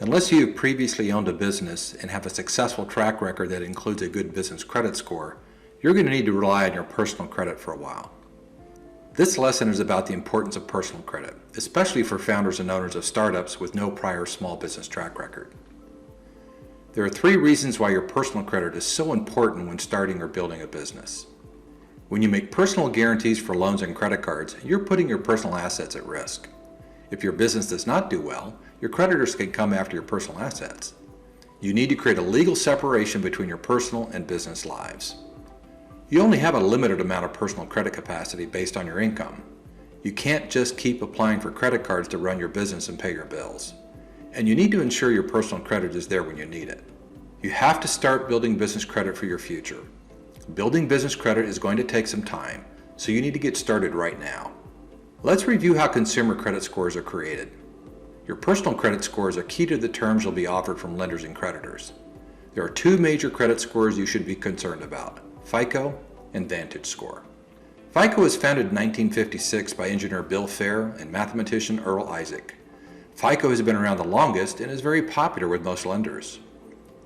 Unless you have previously owned a business and have a successful track record that includes a good business credit score, you're going to need to rely on your personal credit for a while. This lesson is about the importance of personal credit, especially for founders and owners of startups with no prior small business track record. There are 3 reasons why your personal credit is so important when starting or building a business. When you make personal guarantees for loans and credit cards, you're putting your personal assets at risk. If your business does not do well, your creditors can come after your personal assets. You need to create a legal separation between your personal and business lives. You only have a limited amount of personal credit capacity based on your income. You can't just keep applying for credit cards to run your business and pay your bills. And you need to ensure your personal credit is there when you need it. You have to start building business credit for your future. Building business credit is going to take some time, so you need to get started right now. Let's review how consumer credit scores are created. Your personal credit scores are key to the terms you'll be offered from lenders and creditors. There are 2 major credit scores you should be concerned about: FICO and Vantage score. FICO was founded in 1956 by engineer Bill Fair and mathematician Earl Isaac. FICO has been around the longest and is very popular with most lenders.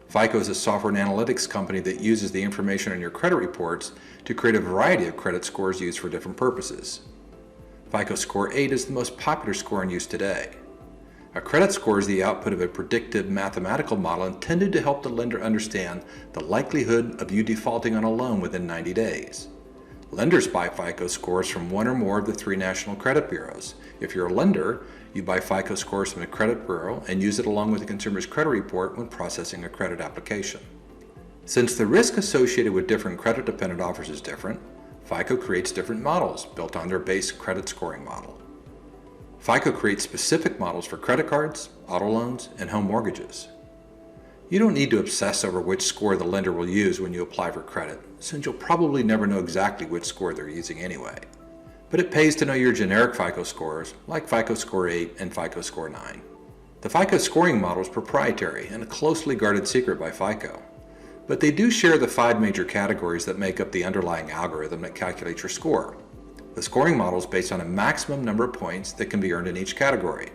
FICO is a software and analytics company that uses the information on your credit reports to create a variety of credit scores used for different purposes. FICO Score 8 is the most popular score in use today. A credit score is the output of a predictive mathematical model intended to help the lender understand the likelihood of you defaulting on a loan within 90 days. Lenders buy FICO scores from one or more of the 3 national credit bureaus. If you're a lender, you buy FICO scores from a credit bureau and use it along with the consumer's credit report when processing a credit application. Since the risk associated with different credit-dependent offers is different, FICO creates different models built on their base credit scoring model. FICO creates specific models for credit cards, auto loans, and home mortgages. You don't need to obsess over which score the lender will use when you apply for credit, since you'll probably never know exactly which score they're using anyway. But it pays to know your generic FICO scores, like FICO Score 8 and FICO Score 9. The FICO scoring model is proprietary and a closely guarded secret by FICO. But they do share the 5 major categories that make up the underlying algorithm that calculates your score. The scoring model is based on a maximum number of points that can be earned in each category.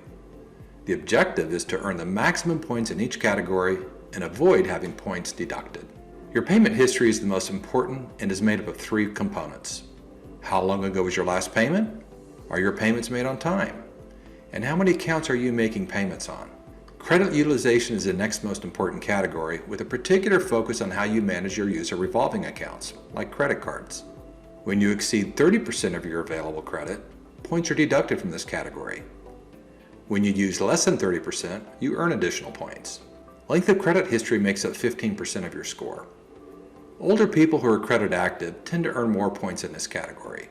The objective is to earn the maximum points in each category and avoid having points deducted. Your payment history is the most important and is made up of 3 components. How long ago was your last payment? Are your payments made on time? And how many accounts are you making payments on? Credit utilization is the next most important category, with a particular focus on how you manage your use of revolving accounts, like credit cards. When you exceed 30% of your available credit, points are deducted from this category. When you use less than 30%, you earn additional points. Length of credit history makes up 15% of your score. Older people who are credit active tend to earn more points in this category.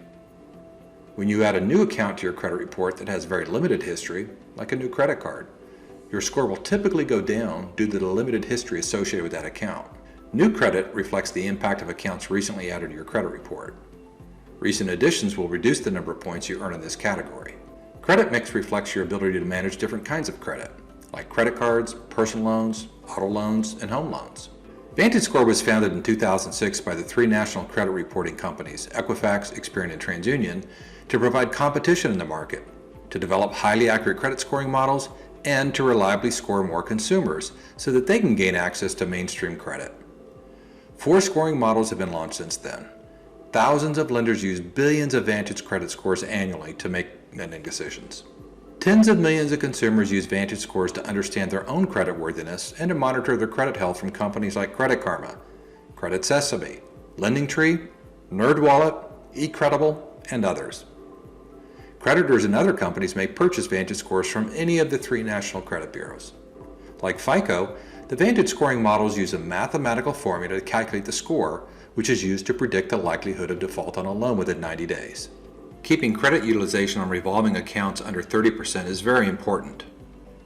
When you add a new account to your credit report that has very limited history, like a new credit card, your score will typically go down due to the limited history associated with that account. New credit reflects the impact of accounts recently added to your credit report. Recent additions will reduce the number of points you earn in this category. Credit mix reflects your ability to manage different kinds of credit, like credit cards, personal loans, auto loans, and home loans. Vantage Score was founded in 2006 by the 3 national credit reporting companies, Equifax, Experian, and TransUnion, to provide competition in the market, to develop highly accurate credit scoring models, and to reliably score more consumers so that they can gain access to mainstream credit. 4 scoring models have been launched since then. Thousands of lenders use billions of Vantage credit scores annually to make lending decisions. Tens of millions of consumers use Vantage scores to understand their own creditworthiness and to monitor their credit health from companies like Credit Karma, Credit Sesame, LendingTree, NerdWallet, eCredible, and others. Creditors and other companies may purchase Vantage scores from any of the 3 national credit bureaus. Like FICO, the Vantage scoring models use a mathematical formula to calculate the score, which is used to predict the likelihood of default on a loan within 90 days. Keeping credit utilization on revolving accounts under 30% is very important.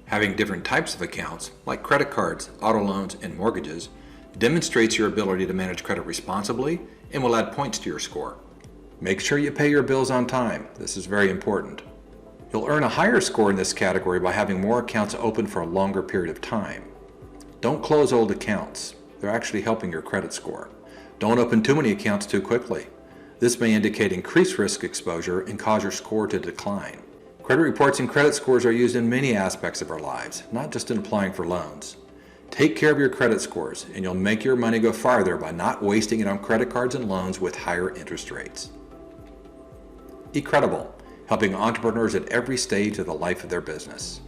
Having different types of accounts, like credit cards, auto loans, and mortgages, demonstrates your ability to manage credit responsibly and will add points to your score. Make sure you pay your bills on time. This is very important. You'll earn a higher score in this category by having more accounts open for a longer period of time. Don't close old accounts. They're actually helping your credit score. Don't open too many accounts too quickly. This may indicate increased risk exposure and cause your score to decline. Credit reports and credit scores are used in many aspects of our lives, not just in applying for loans. Take care of your credit scores, and you'll make your money go farther by not wasting it on credit cards and loans with higher interest rates. Be credible, helping entrepreneurs at every stage of the life of their business.